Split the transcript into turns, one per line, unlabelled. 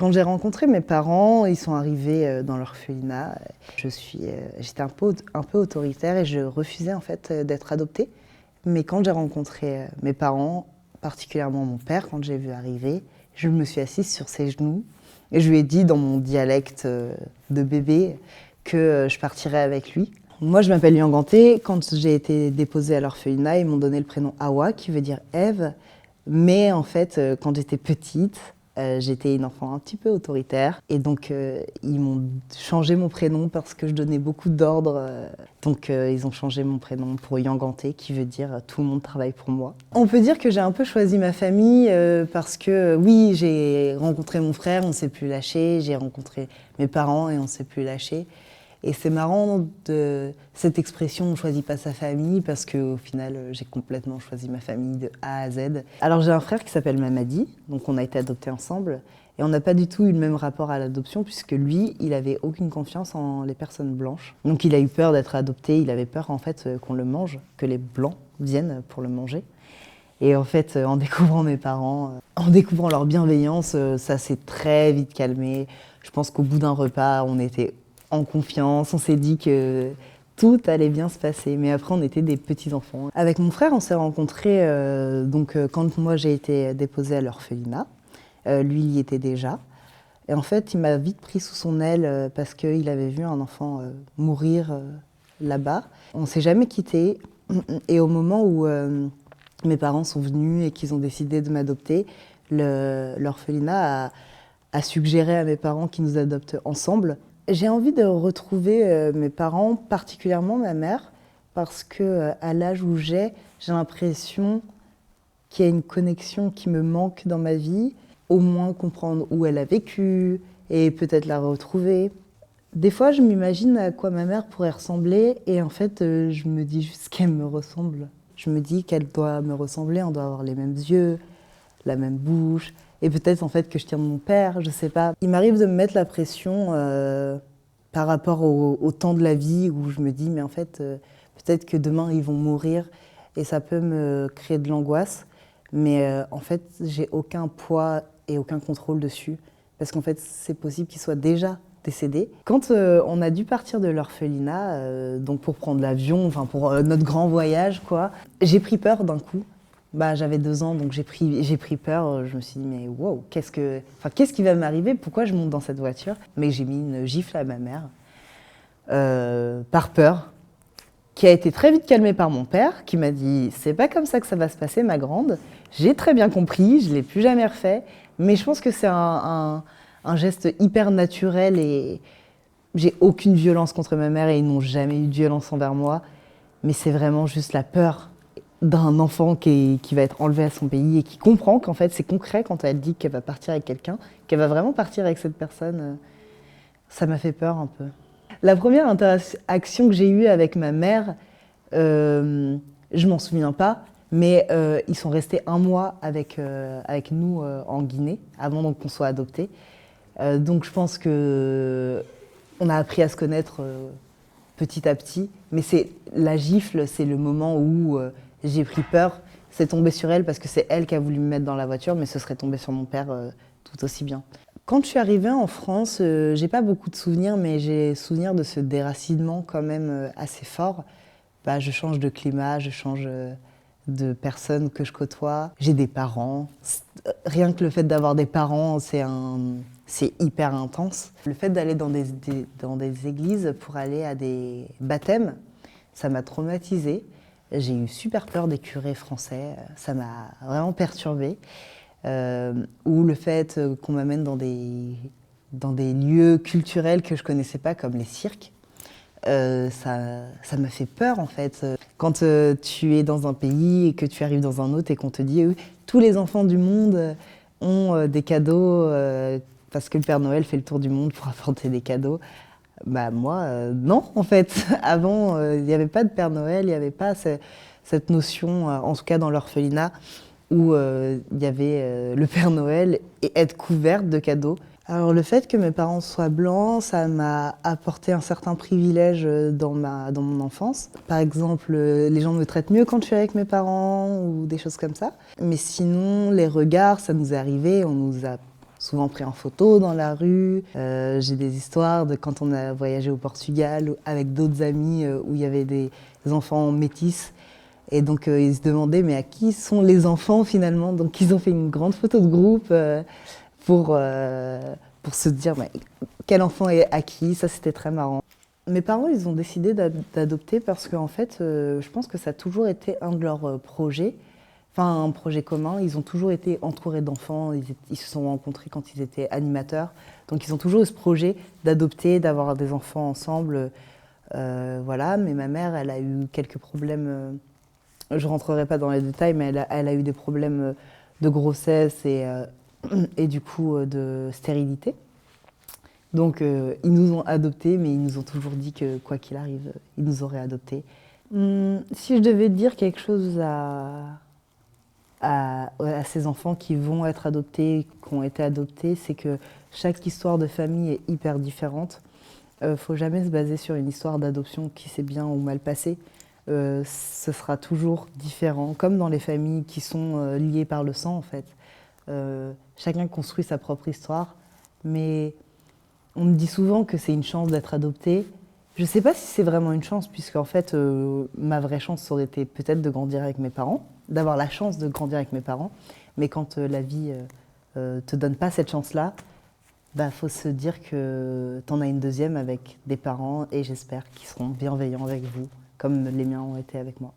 Quand j'ai rencontré mes parents, ils sont arrivés dans l'orphelinat. J'étais un peu autoritaire et je refusais en fait d'être adoptée. Mais quand j'ai rencontré mes parents, particulièrement mon père, quand j'ai vu arriver, je me suis assise sur ses genoux et je lui ai dit dans mon dialecte de bébé que je partirais avec lui. Moi, je m'appelle Yanganté. Quand j'ai été déposée à l'orphelinat, ils m'ont donné le prénom Awa, qui veut dire Ève. Mais en fait, quand j'étais petite, j'étais une enfant un petit peu autoritaire. Et donc, ils m'ont changé mon prénom parce que je donnais beaucoup d'ordres. Donc, ils ont changé mon prénom pour Yanganté, qui veut dire « tout le monde travaille pour moi ». On peut dire que j'ai un peu choisi ma famille parce que, oui, j'ai rencontré mon frère, on ne s'est plus lâché. J'ai rencontré mes parents et on ne s'est plus lâché. Et c'est marrant de cette expression « on ne choisit pas sa famille » parce qu'au final, j'ai complètement choisi ma famille de A à Z. Alors j'ai un frère qui s'appelle Mamadi, donc on a été adoptés ensemble. Et on n'a pas du tout eu le même rapport à l'adoption puisque lui, il avait aucune confiance en les personnes blanches. Donc il a eu peur d'être adopté, il avait peur en fait qu'on le mange, que les blancs viennent pour le manger. Et en fait, en découvrant mes parents, en découvrant leur bienveillance, ça s'est très vite calmé. Je pense qu'au bout d'un repas, on était en confiance, on s'est dit que tout allait bien se passer. Mais après, on était des petits-enfants. Avec mon frère, on s'est rencontrés quand moi j'ai été déposée à l'orphelinat. Lui, il y était déjà. Et en fait, il m'a vite pris sous son aile parce qu'il avait vu un enfant mourir là-bas. On ne s'est jamais quittés. Et au moment où mes parents sont venus et qu'ils ont décidé de m'adopter, l'orphelinat a suggéré à mes parents qu'ils nous adoptent ensemble. J'ai envie de retrouver mes parents, particulièrement ma mère, parce qu'à l'âge où j'ai l'impression qu'il y a une connexion qui me manque dans ma vie, au moins comprendre où elle a vécu et peut-être la retrouver. Des fois, je m'imagine à quoi ma mère pourrait ressembler et en fait, je me dis juste qu'elle me ressemble. Je me dis qu'elle doit me ressembler, on doit avoir les mêmes yeux, la même bouche. Et peut-être en fait que je tiens de mon père, je sais pas. Il m'arrive de me mettre la pression par rapport au temps de la vie où je me dis mais en fait peut-être que demain ils vont mourir et ça peut me créer de l'angoisse. Mais en fait j'ai aucun poids et aucun contrôle dessus parce qu'en fait c'est possible qu'ils soient déjà décédés. Quand on a dû partir de l'orphelinat, donc pour prendre l'avion, enfin pour notre grand voyage quoi, j'ai pris peur d'un coup. J'avais 2 ans, donc j'ai pris peur. Je me suis dit, mais wow, qu'est-ce qui va m'arriver? Pourquoi je monte dans cette voiture? Mais j'ai mis une gifle à ma mère, par peur, qui a été très vite calmée par mon père, qui m'a dit, c'est pas comme ça que ça va se passer, ma grande. J'ai très bien compris, je l'ai plus jamais refait, mais je pense que c'est un geste hyper naturel et j'ai aucune violence contre ma mère et ils n'ont jamais eu de violence envers moi, mais c'est vraiment juste la peur d'un enfant qui va être enlevé à son pays et qui comprend qu'en fait c'est concret quand elle dit qu'elle va partir avec quelqu'un, qu'elle va vraiment partir avec cette personne. Ça m'a fait peur un peu. La première interaction que j'ai eue avec ma mère, je m'en souviens pas, mais ils sont restés 1 mois avec nous en Guinée avant donc qu'on soit adoptés. Donc je pense que on a appris à se connaître petit à petit, mais c'est la gifle, c'est le moment où j'ai pris peur. C'est tombé sur elle parce que c'est elle qui a voulu me mettre dans la voiture, mais ce serait tombé sur mon père tout aussi bien. Quand je suis arrivée en France, j'ai pas beaucoup de souvenirs, mais j'ai souvenir de ce déracinement quand même assez fort. Je change de climat, je change de personnes que je côtoie. J'ai des parents. Rien que le fait d'avoir des parents, c'est hyper intense. Le fait d'aller dans des églises pour aller à des baptêmes, ça m'a traumatisée. J'ai eu super peur des curés français, ça m'a vraiment perturbée. Ou le fait qu'on m'amène dans des lieux culturels que je connaissais pas, comme les cirques, ça m'a fait peur en fait. Quand tu es dans un pays et que tu arrives dans un autre et qu'on te dit tous les enfants du monde ont des cadeaux parce que le Père Noël fait le tour du monde pour apporter des cadeaux. Moi, non, en fait. Avant, il n'y avait pas de Père Noël, il n'y avait pas cette notion, en tout cas dans l'orphelinat, où il y avait le Père Noël et être couverte de cadeaux. Alors le fait que mes parents soient blancs, ça m'a apporté un certain privilège dans mon enfance. Par exemple, les gens me traitent mieux quand je suis avec mes parents ou des choses comme ça. Mais sinon, les regards, ça nous est arrivé, on nous a souvent pris en photo dans la rue. J'ai des histoires de quand on a voyagé au Portugal avec d'autres amis où il y avait des enfants métis. Et donc ils se demandaient mais à qui sont les enfants finalement. Donc ils ont fait une grande photo de groupe pour se dire mais, quel enfant est à qui. Ça c'était très marrant. Mes parents ils ont décidé d'adopter parce qu'en fait je pense que ça a toujours été un de leurs projets. Enfin, un projet commun. Ils ont toujours été entourés d'enfants. Ils se sont rencontrés quand ils étaient animateurs. Donc, ils ont toujours eu ce projet d'adopter, d'avoir des enfants ensemble. Voilà. Mais ma mère, elle a eu quelques problèmes. Je ne rentrerai pas dans les détails, mais elle a eu des problèmes de grossesse et du coup de stérilité. Donc, ils nous ont adoptés, mais ils nous ont toujours dit que quoi qu'il arrive, ils nous auraient adoptés. Si je devais dire quelque chose à ces enfants qui vont être adoptés, qui ont été adoptés, c'est que chaque histoire de famille est hyper différente. Faut jamais se baser sur une histoire d'adoption qui s'est bien ou mal passée. Ce sera toujours différent, comme dans les familles qui sont liées par le sang en fait. Chacun construit sa propre histoire, mais on me dit souvent que c'est une chance d'être adopté. Je ne sais pas si c'est vraiment une chance, puisque en fait, ma vraie chance aurait été peut-être de grandir avec mes parents, d'avoir la chance de grandir avec mes parents. Mais quand la vie te donne pas cette chance-là, bah, faut se dire que tu en as une deuxième avec des parents, et j'espère qu'ils seront bienveillants avec vous, comme les miens ont été avec moi.